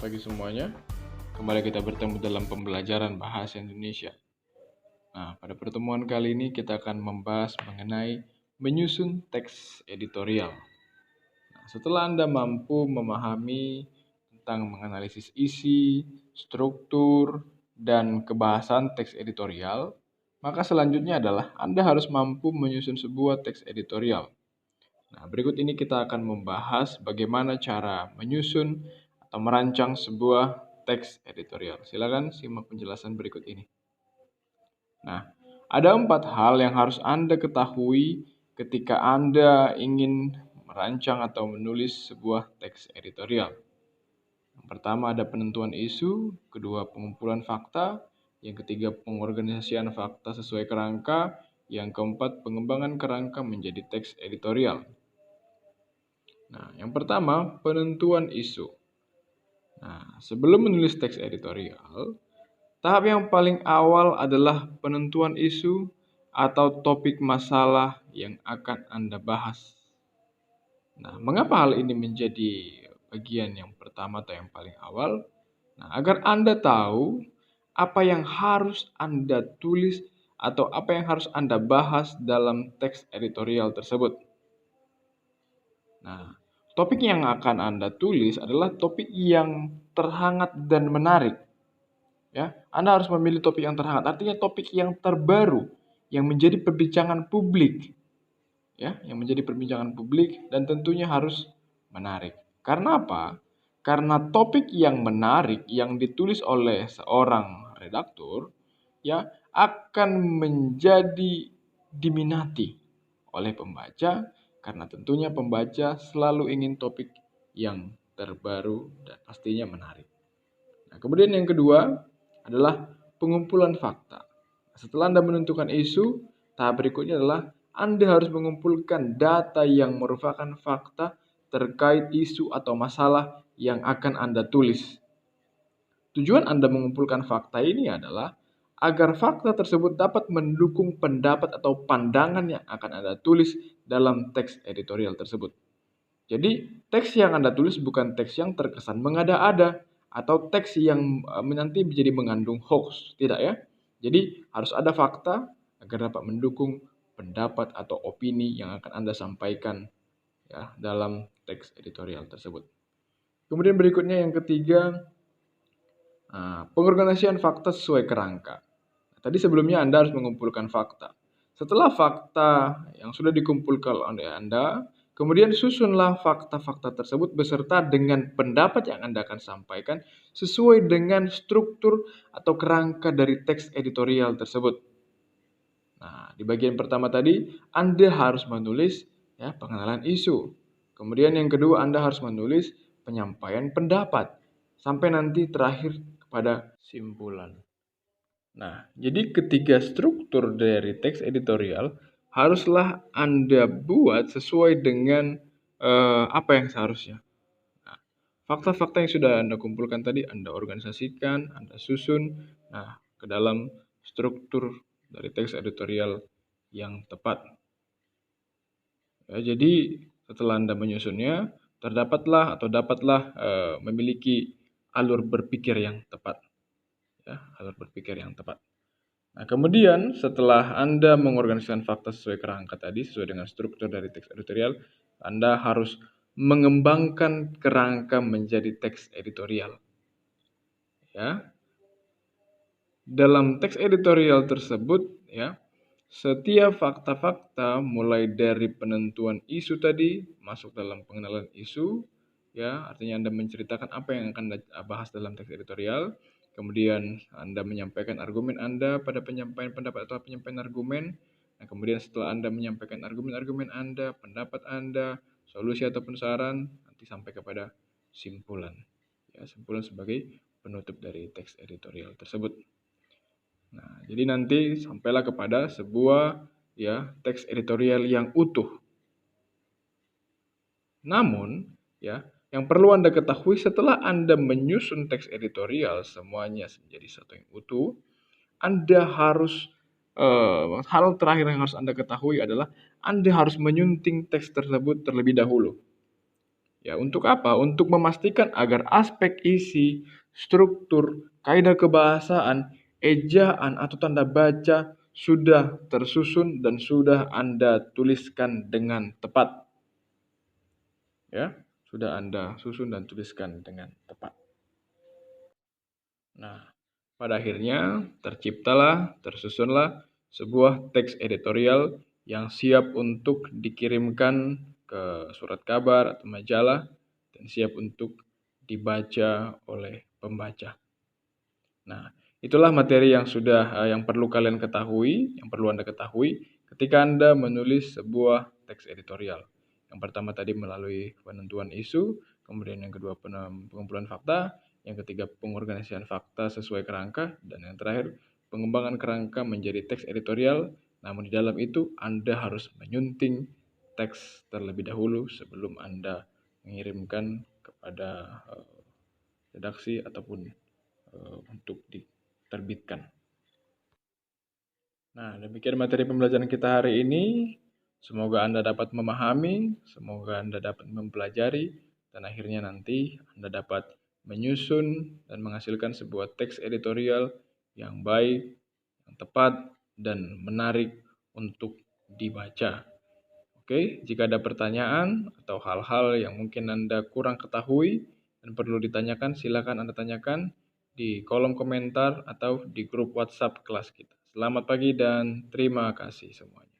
pagi semuanya. Kembali kita bertemu dalam pembelajaran bahasa Indonesia. Nah, pada pertemuan kali ini kita akan membahas mengenai menyusun teks editorial. Nah, setelah Anda mampu memahami tentang menganalisis isi, struktur, dan kebahasan teks editorial, maka selanjutnya adalah Anda harus mampu menyusun sebuah teks editorial. Nah, berikut ini kita akan membahas bagaimana cara menyusun atau merancang sebuah teks editorial. Silakan simak penjelasan berikut ini. Nah, ada 4 hal yang harus Anda ketahui ketika Anda ingin merancang atau menulis sebuah teks editorial. Yang pertama ada penentuan isu, kedua pengumpulan fakta, yang ketiga pengorganisasian fakta sesuai kerangka, yang keempat pengembangan kerangka menjadi teks editorial. Nah, yang pertama, penentuan isu. Nah, sebelum menulis teks editorial, tahap yang paling awal adalah penentuan isu atau topik masalah yang akan Anda bahas. Nah, mengapa hal ini menjadi bagian yang pertama atau yang paling awal? Nah, agar Anda tahu apa yang harus Anda tulis atau apa yang harus Anda bahas dalam teks editorial tersebut. Nah, topik yang akan Anda tulis adalah topik yang terhangat dan menarik. Ya, Anda harus memilih topik yang terhangat, artinya topik yang terbaru, yang menjadi perbincangan publik. Ya, yang menjadi perbincangan publik dan tentunya harus menarik. Karena apa? Karena topik yang menarik yang ditulis oleh seorang redaktur ya akan menjadi diminati oleh pembaca karena tentunya pembaca selalu ingin topik yang terbaru dan pastinya menarik. Nah, kemudian yang kedua adalah pengumpulan fakta. Setelah Anda menentukan isu, tahap berikutnya adalah Anda harus mengumpulkan data yang merupakan fakta terkait isu atau masalah yang akan Anda tulis. Tujuan Anda mengumpulkan fakta ini adalah agar fakta tersebut dapat mendukung pendapat atau pandangan yang akan Anda tulis dalam teks editorial tersebut. Jadi, teks yang Anda tulis bukan teks yang terkesan mengada-ada atau teks yang nanti menjadi mengandung hoax, tidak ya. Jadi, harus ada fakta agar dapat mendukung pendapat atau opini yang akan Anda sampaikan ya dalam teks editorial tersebut. Kemudian berikutnya yang ketiga, pengorganisasian fakta sesuai kerangka. Tadi sebelumnya Anda harus mengumpulkan fakta. Setelah fakta yang sudah dikumpulkan oleh Anda, kemudian susunlah fakta-fakta tersebut beserta dengan pendapat yang Anda akan sampaikan sesuai dengan struktur atau kerangka dari teks editorial tersebut. Nah, di bagian pertama tadi, Anda harus menulis ya, pengenalan isu. Kemudian yang kedua, Anda harus menulis penyampaian pendapat. Sampai nanti terakhir kepada simpulan. Nah, jadi ketiga struktur dari teks editorial haruslah Anda buat sesuai dengan apa yang seharusnya. Nah, fakta-fakta yang sudah Anda kumpulkan tadi, Anda organisasikan, Anda susun, ke dalam struktur dari teks editorial yang tepat. Ya, jadi setelah Anda menyusunnya, terdapatlah atau dapatlah memiliki alur berpikir yang tepat. Ya, alur berpikir yang tepat. Nah, kemudian setelah Anda mengorganisasikan fakta sesuai kerangka tadi, sesuai dengan struktur dari teks editorial, Anda harus mengembangkan kerangka menjadi teks editorial. Ya. Dalam teks editorial tersebut, ya, setiap fakta-fakta mulai dari penentuan isu tadi masuk dalam pengenalan isu, ya, artinya Anda menceritakan apa yang akan Anda bahas dalam teks editorial. Kemudian Anda menyampaikan argumen Anda pada penyampaian pendapat atau penyampaian argumen. Nah, kemudian setelah Anda menyampaikan argumen-argumen Anda, pendapat Anda, solusi ataupun saran, nanti sampai kepada simpulan. Ya, simpulan sebagai penutup dari teks editorial tersebut. Nah, jadi nanti sampailah kepada sebuah ya teks editorial yang utuh. Namun, ya, yang perlu Anda ketahui setelah Anda menyusun teks editorial semuanya menjadi satu yang utuh, Anda harus hal terakhir yang harus Anda ketahui adalah Anda harus menyunting teks tersebut terlebih dahulu. Ya, untuk apa? Untuk memastikan agar aspek isi, struktur, kaidah kebahasaan, ejaan atau tanda baca sudah tersusun dan sudah Anda tuliskan dengan tepat. Ya, sudah Anda susun dan tuliskan dengan tepat. Nah, pada akhirnya tersusunlah sebuah teks editorial yang siap untuk dikirimkan ke surat kabar atau majalah dan siap untuk dibaca oleh pembaca. Nah, itulah materi yang perlu kalian ketahui, yang perlu Anda ketahui ketika Anda menulis sebuah teks editorial. Yang pertama tadi melalui penentuan isu, kemudian yang kedua pengumpulan fakta, yang ketiga pengorganisasian fakta sesuai kerangka, dan yang terakhir pengembangan kerangka menjadi teks editorial. Namun di dalam itu Anda harus menyunting teks terlebih dahulu sebelum Anda mengirimkan kepada redaksi ataupun untuk diterbitkan. Nah, demikian materi pembelajaran kita hari ini. Semoga Anda dapat memahami, semoga Anda dapat mempelajari, dan akhirnya nanti Anda dapat menyusun dan menghasilkan sebuah teks editorial yang baik, yang tepat, dan menarik untuk dibaca. Oke, jika ada pertanyaan atau hal-hal yang mungkin Anda kurang ketahui dan perlu ditanyakan, silakan Anda tanyakan di kolom komentar atau di grup WhatsApp kelas kita. Selamat pagi dan terima kasih semuanya.